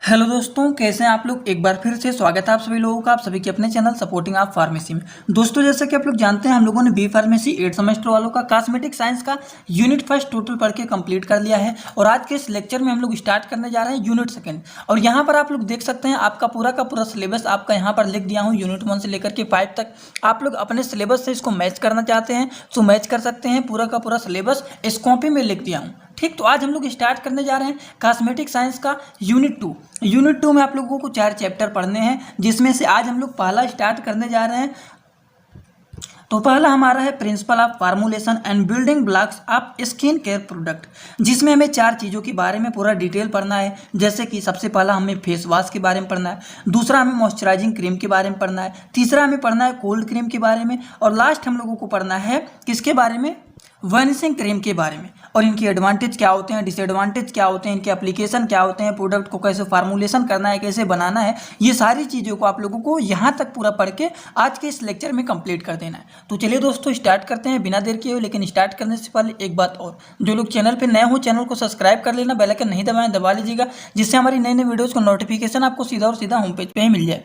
Hello दोस्तों, कैसे हैं आप लोग। एक बार फिर से स्वागत है आप सभी लोगों का, आप सभी के अपने चैनल सपोर्टिंग आप फार्मेसी में। दोस्तों, जैसे कि आप लोग जानते हैं, हम लोगों ने बी फार्मेसी 8 सेमेस्टर वालों का कॉस्मेटिक साइंस का यूनिट फर्स्ट टोटल पढ़ के कंप्लीट कर लिया है। और आज के इस लेक्चर में हम लोग स्टार्ट करने जा रहे हैं यूनिट सेकंड। और यहाँ पर आप लोग देख सकते हैं, आपका पूरा का पूरा सिलेबस आपका यहाँ पर लिख दिया हूँ। यूनिट 1 से लेकर के 5 तक आप लोग अपने सिलेबस से इसको मैच करना चाहते हैं तो मैच कर सकते हैं। पूरा का पूरा सिलेबस इस कॉपी में लिख दिया हूँ। ठीक, तो आज हम लोग स्टार्ट करने जा रहे हैं कॉस्मेटिक साइंस का यूनिट 2। यूनिट 2 में आप लोगों को 4 चैप्टर पढ़ने हैं, जिसमें से आज हम लोग पहला स्टार्ट करने जा रहे हैं। तो पहला हमारा है principle of formulation and building blocks of skin care product, जिसमें हमें 4 चीज़ों के बारे में पूरा डिटेल पढ़ना है। जैसे कि सबसे पहला हमें फेस वॉश के बारे में पढ़ना है, दूसरा हमें मॉइस्चराइजिंग क्रीम के बारे में पढ़ना है, तीसरा हमें पढ़ना है कोल्ड क्रीम के बारे में, और लास्ट हम लोगों को पढ़ना है किसके बारे में, वनिशिंग क्रीम के बारे में। और इनके एडवांटेज क्या होते हैं, डिसएडवांटेज क्या होते हैं, इनके एप्लीकेशन क्या होते हैं, प्रोडक्ट को कैसे फार्मुलेशन करना है, कैसे बनाना है, ये सारी चीज़ों को आप लोगों को यहाँ तक पूरा पढ़ के आज के इस लेक्चर में कंप्लीट कर देना है। तो चलिए दोस्तों, स्टार्ट करते हैं बिना देर किए हुए। लेकिन स्टार्ट करने से पहले एक बात और, जो लोग चैनल पर नए हो चैनल को सब्सक्राइब कर लेना, बेल आइकन नहीं दबाएं, दबा लीजिएगा, जिससे हमारी नई नई वीडियोज़ को नोटिफिकेशन आपको सीधा और सीधा होम पेज पर ही मिल जाए।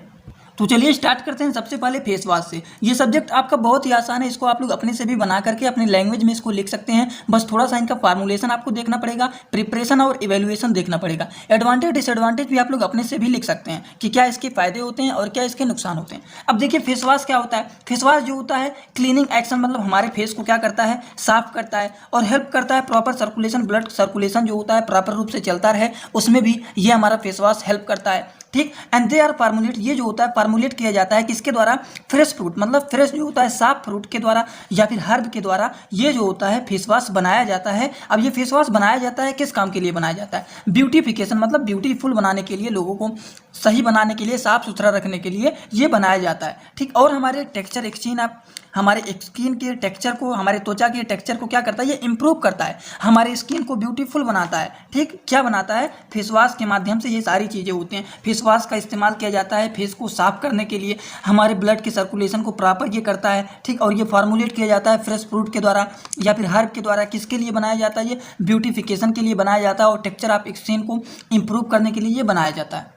तो चलिए स्टार्ट करते हैं सबसे पहले फेस वॉश से। ये सब्जेक्ट आपका बहुत ही आसान है, इसको आप लोग अपने से भी बना करके अपनी लैंग्वेज में इसको लिख सकते हैं। बस थोड़ा सा इनका फार्मुलेशन आपको देखना पड़ेगा, प्रिपरेशन और इवैल्यूएशन देखना पड़ेगा। एडवांटेज डिसएडवांटेज भी आप लोग अपने से भी लिख सकते हैं कि क्या इसके फायदे होते हैं और क्या इसके नुकसान होते हैं। अब देखिए फेस वॉश क्या होता है। फेस वॉश जो होता है क्लीनिंग एक्शन, मतलब हमारे फेस को क्या करता है, साफ करता है और हेल्प करता है प्रॉपर सर्कुलेशन, ब्लड सर्कुलेशन जो होता है प्रॉपर रूप से चलता रहे, उसमें भी ये हमारा फेस वॉश हेल्प करता है। ठीक, एंड दे आर फार्मुलेट, ये जो होता है फार्मुलेट किया जाता है किसके द्वारा, फ्रेश फ्रूट, मतलब फ्रेश जो होता है साफ फ्रूट के द्वारा या फिर हर्ब के द्वारा ये जो होता है फेस वॉश बनाया जाता है। अब ये फेस वॉश बनाया जाता है किस काम के लिए बनाया जाता है, ब्यूटिफिकेशन, मतलब ब्यूटीफुल बनाने के लिए, लोगों को सही बनाने के लिए, साफ सुथरा रखने के लिए ये बनाया जाता है। ठीक, और हमारे टेक्सचर एक्सचेंज, आप हमारे स्किन के टेक्सचर को, हमारे त्वचा के टेक्सचर को क्या करता है, ये इंप्रूव करता है, हमारे स्किन को ब्यूटीफुल बनाता है। ठीक, क्या बनाता है, फेस वॉश के माध्यम से ये सारी चीज़ें होती हैं। फेस वॉश का इस्तेमाल किया जाता है फेस को साफ करने के लिए, हमारे ब्लड के सर्कुलेशन को प्रॉपर ये करता है। ठीक, और ये फार्मुलेट किया जाता है फ्रेश फ्रूट के द्वारा या फिर हर्ब के द्वारा। किसके लिए बनाया जाता है, ये ब्यूटिफिकेशन के लिए बनाया जाता है और टेक्सचर ऑफ स्किन को इंप्रूव करने के लिए ये बनाया जाता है।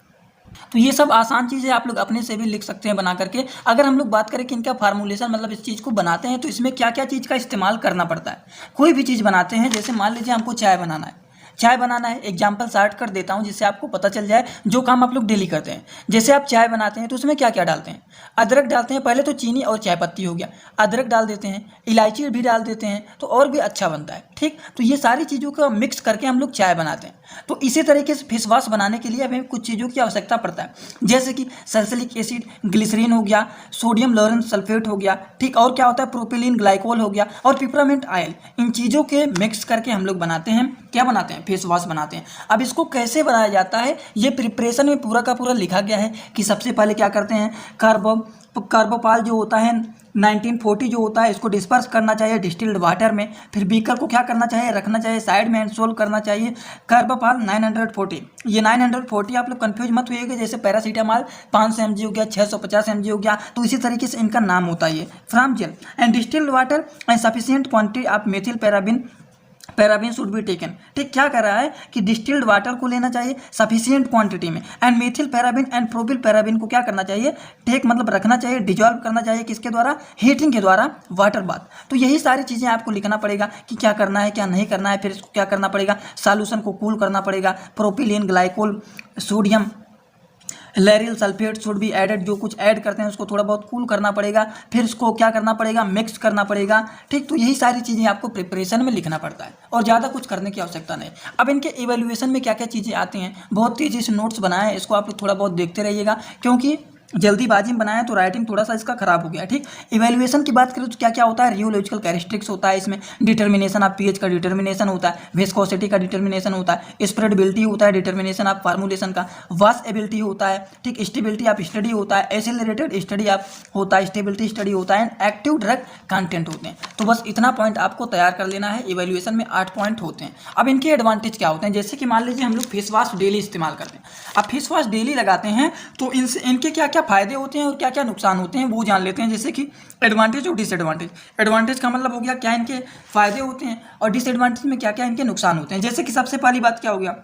तो ये सब आसान चीज़ें आप लोग अपने से भी लिख सकते हैं बना करके। अगर हम लोग बात करें कि इनका फार्मुलेशन, मतलब इस चीज़ को बनाते हैं तो इसमें क्या क्या चीज़ का इस्तेमाल करना पड़ता है। कोई भी चीज़ बनाते हैं, जैसे मान लीजिए हमको चाय बनाना है, चाय बनाना है, एग्जाम्पल स्टार्ट कर देता हूँ जिससे आपको पता चल जाए जो काम आप लोग डेली करते हैं। जैसे आप चाय बनाते हैं तो उसमें क्या क्या डालते हैं, अदरक डालते हैं, पहले तो चीनी और चाय पत्ती हो गया, अदरक डाल देते हैं, इलायची भी डाल देते हैं तो और भी अच्छा बनता है। ठीक, तो ये सारी चीज़ों का मिक्स करके हम लोग चाय बनाते हैं। तो इसी तरीके से फेस वॉश बनाने के लिए हमें कुछ चीज़ों की आवश्यकता पड़ता है, जैसे कि सल्फ्यूरिक एसिड, ग्लिसरीन हो गया, सोडियम लोरेन सल्फेट हो गया। ठीक, और क्या होता है, प्रोपिलीन ग्लाइकोल हो गया और पिपरामिंट ऑयल। इन चीज़ों के मिक्स करके हम लोग बनाते हैं, क्या बनाते हैं, फेस वॉश बनाते हैं। अब इसको कैसे बनाया जाता है, ये प्रिपरेशन में पूरा का पूरा लिखा गया है कि सबसे पहले क्या करते हैं, कार्बोपाल जो होता है 1940 जो होता है, इसको डिस्पर्स करना चाहिए डिस्टिल्ड वाटर में। फिर बीकर को क्या करना चाहिए, रखना चाहिए साइड में, इंसोल करना चाहिए। कार्बोपाल 940, ये 940 आप लोग कंफ्यूज मत होइएगा, जैसे पैरासीटामॉल 500 mg हो गया, 650 mg हो गया, तो इसी तरीके से इनका नाम होता है ये from gel. And distilled water and sufficient quantity of methyl paraben should be taken. ठीक, क्या कर रहा है कि डिस्टिल्ड वाटर को लेना चाहिए सफिशिएंट क्वांटिटी में, and methyl paraben and propyl paraben को क्या करना चाहिए, टेक मतलब रखना चाहिए, डिजॉल्व करना चाहिए किसके द्वारा, हीटिंग के द्वारा, वाटर बाथ। तो यही सारी चीज़ें आपको लिखना पड़ेगा कि क्या करना है क्या नहीं करना है। फिर इसको क्या करना पड़ेगा, सॉल्यूशन को कूल करना पड़ेगा, propylene glycol, sodium lauryl sulphate should be added, जो कुछ ऐड करते हैं उसको थोड़ा बहुत कूल करना पड़ेगा, फिर इसको क्या करना पड़ेगा, मिक्स करना पड़ेगा। ठीक, तो यही सारी चीज़ें आपको प्रिपरेशन में लिखना पड़ता है और ज़्यादा कुछ करने की आवश्यकता नहीं। अब इनके इवैल्यूएशन में क्या क्या चीज़ें आती हैं, बहुत तेज़ी से नोट्स बनाए हैं, इसको आप लोग थोड़ा बहुत देखते रहिएगा, क्योंकि जल्दीबाजी में बनाया तो राइटिंग थोड़ा सा इसका खराब हो गया। ठीक, इवैल्यूएशन की बात करें तो क्या क्या होता है, रियोलॉजिकल कैरेक्टरिस्टिक्स होता है, इसमें डिटर्मिनेशन ऑफ पीएच का डिटर्मिनेशन होता है, विस्कोसिटी का डिटर्मिनेशन होता है, स्प्रेडेबिलिटी होता है, डिटर्मिनेशन ऑफ फार्मुलेशन का, वॉशेबिलिटी होता है। ठीक, स्टेबिलिटी ऑफ स्टडी होता है, एसिलरेटेड स्टडी ऑफ होता है, स्टेबिलिटी स्टडी होता है, एंड एक्टिव ड्रग कंटेंट होते हैं। तो बस इतना पॉइंट आपको तैयार कर लेना है। इवैल्यूएशन में 8 पॉइंट होते हैं। अब इनके एडवांटेज क्या होते हैं, जैसे कि मान लीजिए हम लोग फेस वॉश डेली इस्तेमाल करते हैं, अब फेस वॉश डेली लगाते हैं तो इनके क्या क्या फायदे होते हैं और क्या क्या नुकसान होते हैं वो जान लेते हैं। जैसे कि एडवांटेज और डिसएडवांटेज। एडवांटेज का मतलब हो गया क्या इनके फायदे होते हैं, और डिसएडवांटेज में क्या क्या इनके नुकसान होते हैं। जैसे कि सबसे पहली बात क्या हो गया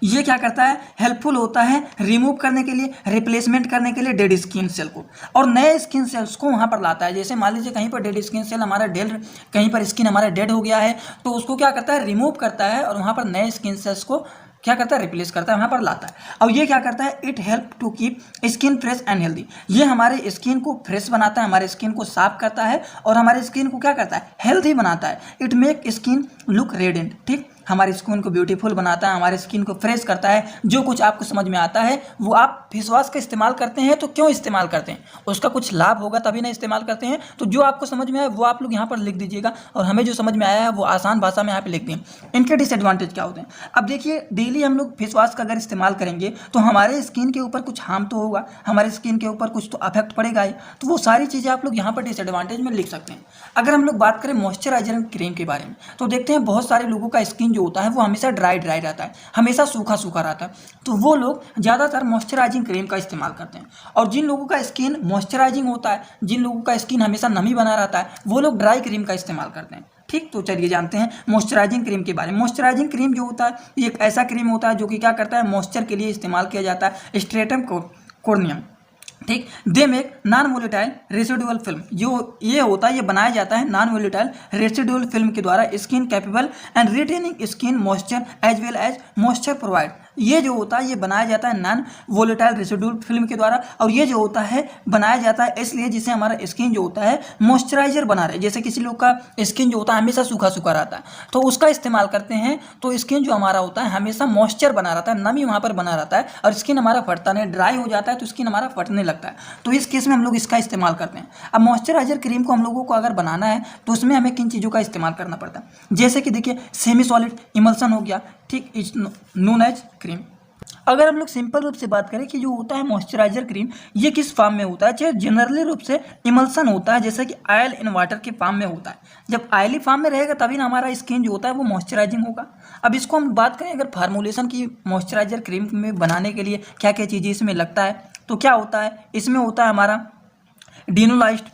ये क्या करता है, हेल्पफुल होता है रिमूव करने के लिए, रिप्लेसमेंट करने के लिए डेड स्किन सेल को, और नए स्किन सेल्स को वहाँ पर लाता है। जैसे मान लीजिए कहीं पर डेड स्किन सेल हमारा कहीं पर स्किन हमारा डेड हो गया है, तो उसको क्या करता है, रिमूव करता है और वहाँ पर नए स्किन सेल्स को क्या करता है, रिप्लेस करता है, वहाँ पर लाता है। और ये क्या करता है, it help to keep skin fresh and healthy. ये हमारे स्किन को फ्रेश बनाता है, हमारे स्किन को साफ करता है और हमारे स्किन को क्या करता है, हेल्दी बनाता है। It make skin look radiant, ठीक, हमारी स्किन को ब्यूटीफुल बनाता है, हमारे स्किन को फ्रेश करता है। जो कुछ आपको समझ में आता है वो आप फेस वॉश का इस्तेमाल करते हैं तो क्यों इस्तेमाल करते हैं, उसका कुछ लाभ होगा तभी ना इस्तेमाल करते हैं। तो जो आपको समझ में आए वो आप लोग यहाँ पर लिख दीजिएगा, और हमें जो समझ में आया है वो आसान भाषा में यहाँ पे लिख दें। इनके डिसएडवांटेज क्या होते हैं। अब देखिए, डेली हम लोग फेस वॉश का अगर इस्तेमाल करेंगे तो हमारे स्किन के ऊपर कुछ हार्म तो होगा, हमारे स्किन के ऊपर कुछ तो अफेक्ट पड़ेगा ही। तो वो सारी चीज़ें आप लोग यहाँ पर डिसएडवांटेज में लिख सकते हैं। अगर हम लोग बात करें मॉइस्चराइजर क्रीम के बारे में, तो देखते हैं बहुत सारे लोगों का स्किन जो होता है वो हमेशा ड्राई रहता है, हमेशा सूखा सूखा रहता है। तो वो लोग ज़्यादातर मॉइस्चराइजिंग क्रीम का इस्तेमाल करते हैं। और जिन लोगों का स्किन मॉइस्चराइजिंग होता है, जिन लोगों का स्किन हमेशा नमी बना रहता है, वो लोग ड्राई क्रीम का इस्तेमाल करते हैं। ठीक, तो चलिए जानते हैं मॉइस्चराइजिंग क्रीम के बारे में। मॉइस्चराइजिंग क्रीम जो होता है ये एक ऐसा क्रीम होता है जो कि क्या करता है, मॉइस्चर के लिए इस्तेमाल किया जाता है, स्ट्रेटम कोर्नियम, ठीक। They make non volatile residual film, जो ये होता है ये बनाया जाता है नॉन वोलेटाइल रेसिडुअल फिल्म के द्वारा, skin capable and retaining skin moisture as well as moisture provide. ये जो होता है ये बनाया जाता है नॉन वोलेटाइल रेसिडुअल फिल्म के द्वारा, और ये जो होता है बनाया जाता है इसलिए जिससे हमारा स्किन जो होता है मॉइस्चराइजर बना रहे। जैसे किसी लोग का स्किन जो होता है हमेशा सूखा सूखा रहता है, तो उसका इस्तेमाल करते हैं तो स्किन जो हमारा होता है हमेशा मॉइस्चर बना रहता है, नमी वहाँ पर बना रहता है और स्किन हमारा फटता नहीं, ड्राई हो जाता है तो स्किन हमारा फटने लगता है। तो इस केस में हम लोग इसका इस्तेमाल करते हैं। अब मॉइस्चराइजर क्रीम को हम लोगों को अगर बनाना है तो उसमें हमें किन चीज़ों का इस्तेमाल करना पड़ता है, जैसे कि देखिए सेमी सॉलिड इमल्सन हो गया, ठीक, इज नोन एज क्रीम। अगर हम लोग सिंपल रूप से बात करें कि जो होता है मॉइस्चराइजर क्रीम ये किस फॉर्म में होता है, चाहे जनरली रूप से इमल्सन होता है, जैसे कि ऑयल इन वाटर के फॉर्म में होता है। जब ऑयली फॉर्म में रहेगा तभी ना हमारा स्किन जो होता है वो मॉइस्चराइजिंग होगा। अब इसको हम बात करें अगर फार्मूलेशन की, मॉइस्चराइजर क्रीम में बनाने के लिए क्या क्या चीज़ें इसमें लगता है, तो क्या होता है इसमें होता है हमारा डिनोलाइज्ड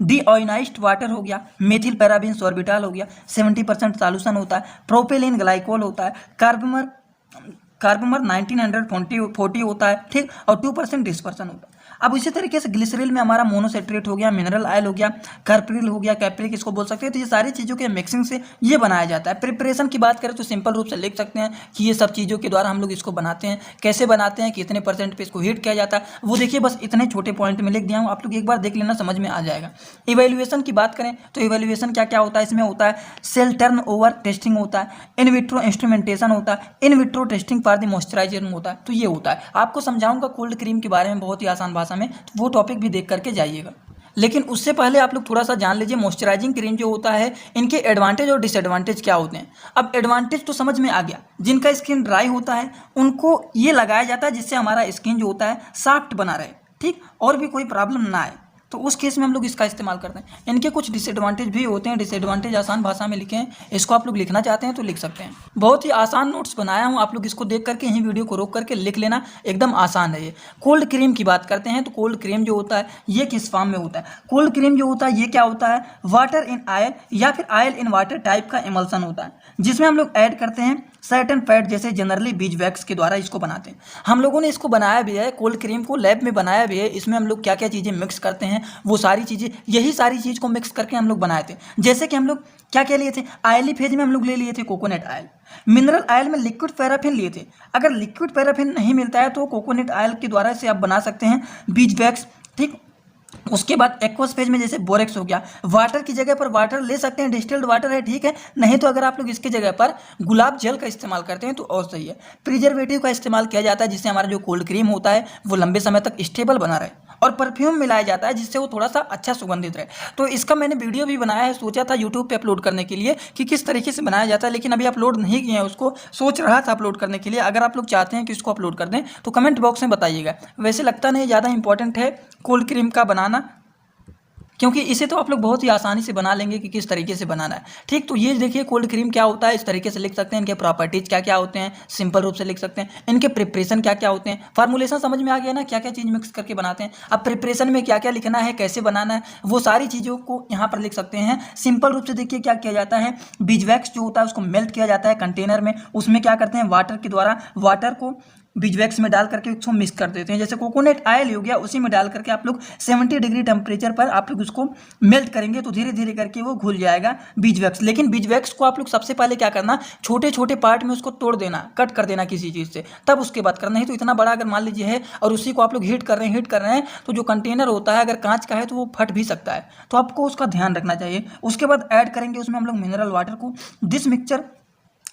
डीऑयनाइज्ड वाटर हो गया, मेथिल पैराबीन सॉर्बिटाल हो गया, 70% सॉल्यूशन होता है, प्रोपेलिन ग्लाइकोल होता है, कार्बमर 1940 होता है, ठीक, और 2% डिस्पर्सन होता है। अब इसी तरीके से ग्लिसरॉल में हमारा मोनोसेट्रेट हो गया, मिनरल ऑयल हो गया, कार्प्रिल हो गया, कैप्रिक इसको बोल सकते हैं। तो ये सारी चीज़ों के मिक्सिंग से ये बनाया जाता है। प्रिपरेशन की बात करें तो सिंपल रूप से लिख सकते हैं कि ये सब चीज़ों के द्वारा हम लोग इसको बनाते हैं। कैसे बनाते हैं, कितने % पे इसको हीट किया जाता है, वो देखिए बस इतने छोटे पॉइंट में लिख दिया हूँ, आप लोग एक बार देख लेना, समझ में आ जाएगा। इवेल्युएशन की बात करें तो इवेल्युएशन क्या क्या होता है, इसमें होता है सेल टर्न ओवर टेस्टिंग होता है, इन विट्रो इंस्ट्रूमेंटेशन होता है, in vitro testing for the moisturiser होता है। तो ये होता है, आपको समझाऊंगा कोल्ड क्रीम के बारे में बहुत ही आसान भाषा में, तो वो टॉपिक भी देख करके जाइएगा। लेकिन उससे पहले आप लोग थोड़ा सा जान लीजिए मॉइस्चराइजिंग क्रीम जो होता है इनके एडवांटेज और डिसएडवांटेज क्या होते हैं। अब एडवांटेज तो समझ में आ गया, जिनका स्किन ड्राई होता है उनको ये लगाया जाता है जिससे हमारा स्किन जो होता है सॉफ्ट बना रहे, ठीक, और भी कोई प्रॉब्लम ना आए, तो उस केस में हम लोग इसका इस्तेमाल करते हैं। इनके कुछ डिसएडवांटेज भी होते हैं, डिसएडवांटेज आसान भाषा में लिखे हैं, इसको आप लोग लिखना चाहते हैं तो लिख सकते हैं। बहुत ही आसान नोट्स बनाया हूँ, आप लोग इसको देख करके यही वीडियो को रोक करके लिख लेना, एकदम आसान है ये। कोल्ड क्रीम की बात करते हैं तो कोल्ड क्रीम जो होता है ये किस फॉर्म में होता है। कोल्ड क्रीम जो होता है ये क्या होता है, वाटर इन ऑयल या फिर ऑयल इन वाटर टाइप का इमल्सन होता है, जिसमें हम लोग ऐड करते हैं सर्टेन फैट, जैसे जनरली बीज वैक्स के द्वारा इसको बनाते हैं। हम लोगों ने इसको बनाया भी है, कोल्ड क्रीम को लैब में बनाया भी है। इसमें हम लोग क्या क्या चीज़ें मिक्स करते हैं, वो सारी चीज़ें, यही सारी चीज़ को मिक्स करके हम लोग बनाए थे। जैसे कि हम लोग क्या क्या लिए थे, ऑयली फेज में हम लोग ले लिए थे कोकोनट ऑयल, मिनरल ऑयल में लिक्विड पैराफिन लिए थे। अगर लिक्विड पैराफिन नहीं मिलता है तो कोकोनट ऑयल के द्वारा से आप बना सकते हैं बीज वैक्स, ठीक। उसके बाद एक्वस फेज में जैसे बोरेक्स हो गया, वाटर की जगह पर वाटर ले सकते हैं, डिस्टिल्ड वाटर है, ठीक है। नहीं तो अगर आप लोग इसके जगह पर गुलाब जल का इस्तेमाल करते हैं तो और सही है। प्रिजर्वेटिव का इस्तेमाल किया जाता है जिससे हमारा जो कोल्ड क्रीम होता है वो लंबे समय तक स्टेबल बना रहे, और परफ्यूम मिलाया जाता है जिससे वो थोड़ा सा अच्छा सुगंधित रहे। तो इसका मैंने वीडियो भी बनाया है, सोचा था यूट्यूब पे अपलोड करने के लिए कि किस तरीके से बनाया जाता है, लेकिन अभी अपलोड नहीं किया है उसको, सोच रहा था अपलोड करने के लिए। अगर आप लोग चाहते हैं कि इसको अपलोड कर दें तो कमेंट बॉक्स में बताइएगा। वैसे लगता नहीं ज़्यादा इंपॉर्टेंट है कोल्ड क्रीम का बनाना, क्योंकि इसे तो आप लोग बहुत ही आसानी से बना लेंगे कि किस तरीके से बनाना है। ठीक, तो ये देखिए कोल्ड क्रीम क्या होता है, इस तरीके से लिख सकते हैं। इनके प्रॉपर्टीज क्या क्या होते हैं, सिंपल रूप से लिख सकते हैं। इनके प्रिपरेशन क्या क्या होते हैं, फार्मूलेशन समझ में आ गया ना, क्या क्या चीज़ मिक्स करके बनाते हैं। अब प्रिपरेशन में क्या क्या लिखना है, कैसे बनाना है, वो सारी चीज़ों को यहाँ पर लिख सकते हैं। सिंपल रूप से देखिए क्या किया जाता है, बीजवैक्स जो होता है उसको मेल्ट किया जाता है कंटेनर में। उसमें क्या करते हैं, वाटर के द्वारा वाटर को बीजवैक्स में डाल करके उसको मिक्स कर देते हैं। जैसे कोकोनट ऑयल हो गया, उसी में डाल करके आप लोग 70 डिग्री टेम्परेचर पर आप लोग उसको मेल्ट करेंगे तो धीरे धीरे करके वो घुल जाएगा बीजवैक्स। लेकिन बीजवैक्स को आप लोग सबसे पहले क्या करना, छोटे छोटे पार्ट में उसको तोड़ देना, कट कर देना किसी चीज़ से, तब उसके बाद करना। नहीं तो इतना बड़ा अगर मान लीजिए है और उसी को आप लोग हीट कर रहे हैं तो जो कंटेनर होता है अगर कांच का है तो वो फट भी सकता है, तो आपको उसका ध्यान रखना चाहिए। उसके बाद ऐड करेंगे उसमें हम लोग मिनरल वाटर को। दिस मिक्सचर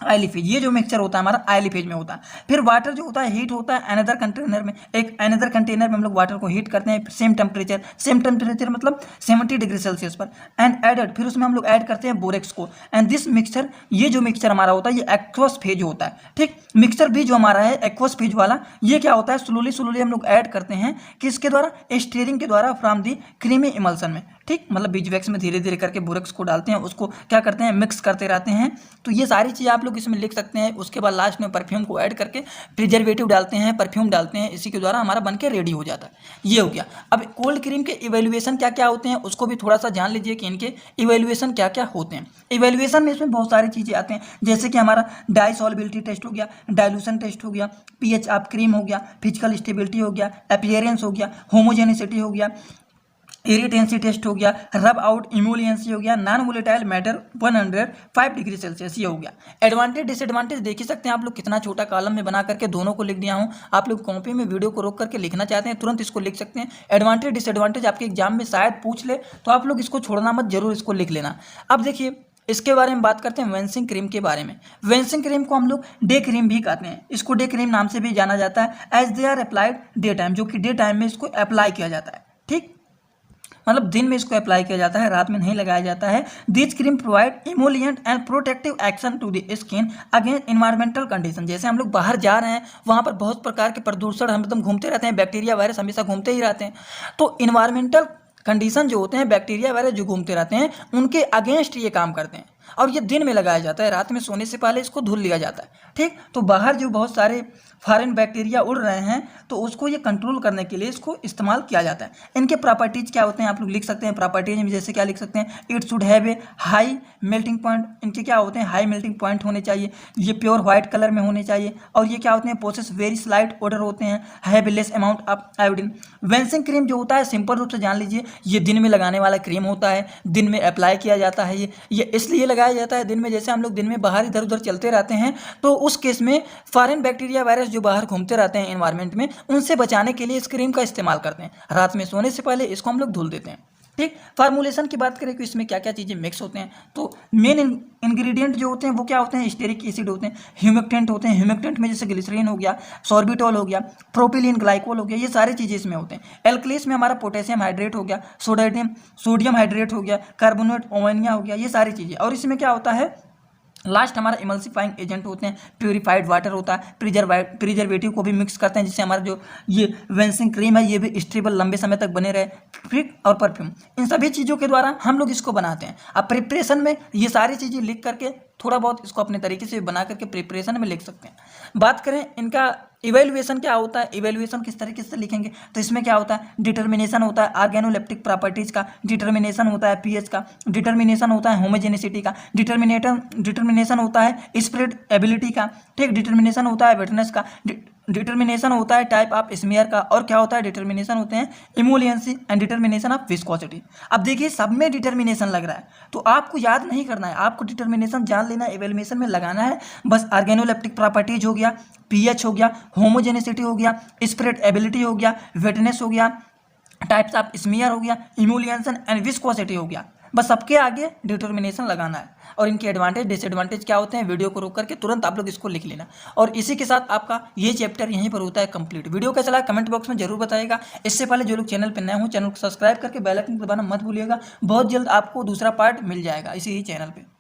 ऑयली फेज, ये जो मिक्सचर होता है हमारा ऑयली फेज में होता है। फिर वाटर जो होता है हीट होता है अनदर कंटेनर में, एक अनदर कंटेनर में हम लोग वाटर को हीट करते हैं सेम टेम्परेचर मतलब 70 डिग्री सेल्सियस पर, एंड एडेड, फिर उसमें हम लोग ऐड करते हैं बोरेक्स को। एंड दिस मिक्सचर, ये जो मिक्सचर हमारा होता है ये एक्वस फेज होता है। ठीक, मिक्सचर भी जो हमारा है एक्वस फेज वाला, ये क्या होता है, स्लोली हम लोग ऐड करते हैं किसके द्वारा, स्टीयरिंग के द्वारा फ्रॉम दी क्रीमी इमल्सन में। ठीक, मतलब बीजवैक्स में धीरे धीरे करके बोरेक्स को डालते हैं, उसको क्या करते हैं, मिक्स करते रहते हैं। तो ये सारी चीज़ आप लोग इसमें लिख सकते हैं। उसके बाद लास्ट में परफ्यूम को ऐड करके प्रिजर्वेटिव डालते हैं, परफ्यूम डालते हैं, इसी के द्वारा हमारा बन के रेडी हो जाता है। ये हो गया। अब कोल्ड क्रीम के इवेल्युएशन क्या क्या होते हैं उसको भी थोड़ा सा जान लीजिए कि इनके इवेल्युएशन क्या क्या होते हैं। इवेल्युएशन में इसमें बहुत सारी चीज़ें आते हैं, जैसे कि हमारा डाइसॉल्बिलिटी टेस्ट हो गया, डाइल्यूशन टेस्ट हो गया, पीएच ऑफ क्रीम हो गया, फिजिकल स्टेबिलिटी हो गया, अपीयरेंस हो गया, होमोजेनिसिटी हो गया, इरिटेंसी टेस्ट हो गया, रब आउट इमोलियंसी हो गया, non volatile matter 105 degree Celsius, ये हो गया। एडवांटेज डिसएडवांटेज देख ही सकते हैं आप लोग, कितना छोटा कॉलम में बना करके दोनों को लिख दिया हूँ। आप लोग कॉपी में वीडियो को रोक करके लिखना चाहते हैं तुरंत इसको लिख सकते हैं। एडवांटेज डिसएडवांटेज आपके एग्जाम में शायद पूछ ले, तो आप लोग इसको छोड़ना मत, जरूर इसको लिख लेना। अब देखिए इसके बारे में बात करते हैं वेंसिंग क्रीम के बारे में। वेंसिंग क्रीम को हम लोग डे क्रीम भी कहते हैं, इसको डे क्रीम नाम से भी जाना जाता है, as they are applied day time, जो कि डे टाइम में इसको अप्लाई किया जाता है। ठीक, मतलब दिन में इसको अप्लाई किया जाता है, रात में नहीं लगाया जाता है। This cream provide emollient and protective action to the skin against environmental condition. जैसे हम लोग बाहर जा रहे हैं, वहाँ पर बहुत प्रकार के प्रदूषण हम एकदम घूमते रहते हैं, बैक्टीरिया वायरस हमेशा घूमते ही रहते हैं। तो इन्वायरमेंटल कंडीशन जो होते हैं, बैक्टीरिया वायरस जो घूमते रहते हैं, उनके अगेंस्ट ये काम करते हैं। और ये दिन में लगाया जाता है, रात में सोने से पहले इसको धुल लिया जाता है। ठीक, तो बाहर जो बहुत सारे फॉरेन बैक्टीरिया उड़ रहे हैं तो उसको ये कंट्रोल करने के लिए इसको इस्तेमाल किया जाता है। इनके प्रॉपर्टीज क्या होते हैं आप लोग लिख सकते हैं। प्रॉपर्टीज में जैसे क्या लिख सकते हैं, it should have a high melting point, इनके क्या होते हैं, हाई मेल्टिंग पॉइंट होने चाहिए, ये प्योर व्हाइट कलर में होने चाहिए, और ये क्या होते हैं, पोसेस वेरी स्लाइट ऑर्डर होते हैं, have less amount of iodine. Vanishing cream जो होता है सिंपल रूप से जान लीजिए, ये दिन में लगाने वाला क्रीम होता है, दिन में अप्लाई किया जाता है। ये इसलिए लगाया जाता है दिन में, जैसे हम लोग दिन में बाहर इधर उधर चलते रहते हैं तो उस केस में फॉरेन बैक्टीरिया वायरस जो बाहर घूमते रहते हैं एनवायरनमेंट में, उनसे बचाने के लिए इस क्रीम का इस्तेमाल करते हैं। रात में सोने से पहले इसको हम लोग धुल देते हैं। ठीक, फार्मूलेशन की बात करें कि इसमें क्या क्या चीज़ें मिक्स होते हैं, तो मेन इंग्रेडिएंट जो होते हैं वो क्या होते हैं, स्टेरिक एसिड होते हैं, ह्यूमेक्टेंट होते हैं। ह्यूमेक्टेंट में जैसे ग्लिसरीन हो गया, सॉर्बिटॉल हो गया, प्रोपिलीन ग्लाइकोल हो गया, ये सारी चीज़ें इसमें होते हैं। एल्कलीस में हमारा पोटेशियम हाइड्रेट हो गया, सोडियम हाइड्रेट हो गया, कार्बोनेट अमोनिया हो गया, ये सारी चीज़ें। और इसमें क्या होता है, लास्ट हमारा इमल्सिफाइंग एजेंट होते हैं, प्यूरिफाइड वाटर होता है, प्रिजर्वेटिव को भी मिक्स करते हैं, जिससे हमारा जो ये वेंसिंग क्रीम है ये भी स्टेबल लंबे समय तक बने रहे। ठीक, और परफ्यूम, इन सभी चीज़ों के द्वारा हम लोग इसको बनाते हैं। अब प्रिपरेशन में ये सारी चीज़ें लिख करके थोड़ा बहुत इसको अपने तरीके से बना करके प्रिपरेशन में लिख सकते हैं। बात करें इनका इवेल्युएशन क्या होता है, इवेल्युएशन किस तरीके से लिखेंगे, तो इसमें क्या होता है, डिटर्मिनेशन होता है ऑर्गेनोलेप्टिक प्रॉपर्टीज का, डिटर्मिनेशन होता है पीएच का, डिटर्मिनेशन होता है होमोजेनिसिटी का, डिटर्मिनेशन होता है स्प्रेड एबिलिटी का, ठीक, डिटर्मिनेशन होता है वेटनेस का, डिटर्मिनेशन होता है टाइप ऑफ स्मीयर का, और क्या होता है, डिटर्मिनेशन होते हैं इमोलियंसी एंड डिटर्मिनेशन ऑफ विस्कोसिटी। अब देखिए सब में डिटर्मिनेशन लग रहा है तो आपको याद नहीं करना है, आपको डिटर्मिनेशन जान लेना है, इवेल्युएशन में लगाना है बस। ऑर्गेनोलेप्टिक प्रॉपर्टीज हो गया, पीएच हो गया, होमोजेनिसिटी हो गया, स्प्रेड एबिलिटी हो गया, वेटनेस हो गया, टाइप्स ऑफ स्मीयर हो गया, इमोलियंसन एंड विस्कोसिटी हो गया। बस सबके आगे डिटर्मिनेशन लगाना है। और इनके एडवांटेज डिसएडवांटेज क्या होते हैं, वीडियो को रोक करके तुरंत आप लोग इसको लिख लेना। और इसी के साथ आपका ये चैप्टर यहीं पर होता है कंप्लीट। वीडियो कैसा लगा कमेंट बॉक्स में जरूर बताइएगा। इससे पहले जो लोग चैनल पर नए हों, चैनल को सब्सक्राइब करके बेल आइकन दबाना मत भूलिएगा। बहुत जल्द आपको दूसरा पार्ट मिल जाएगा इसी ही चैनल पर।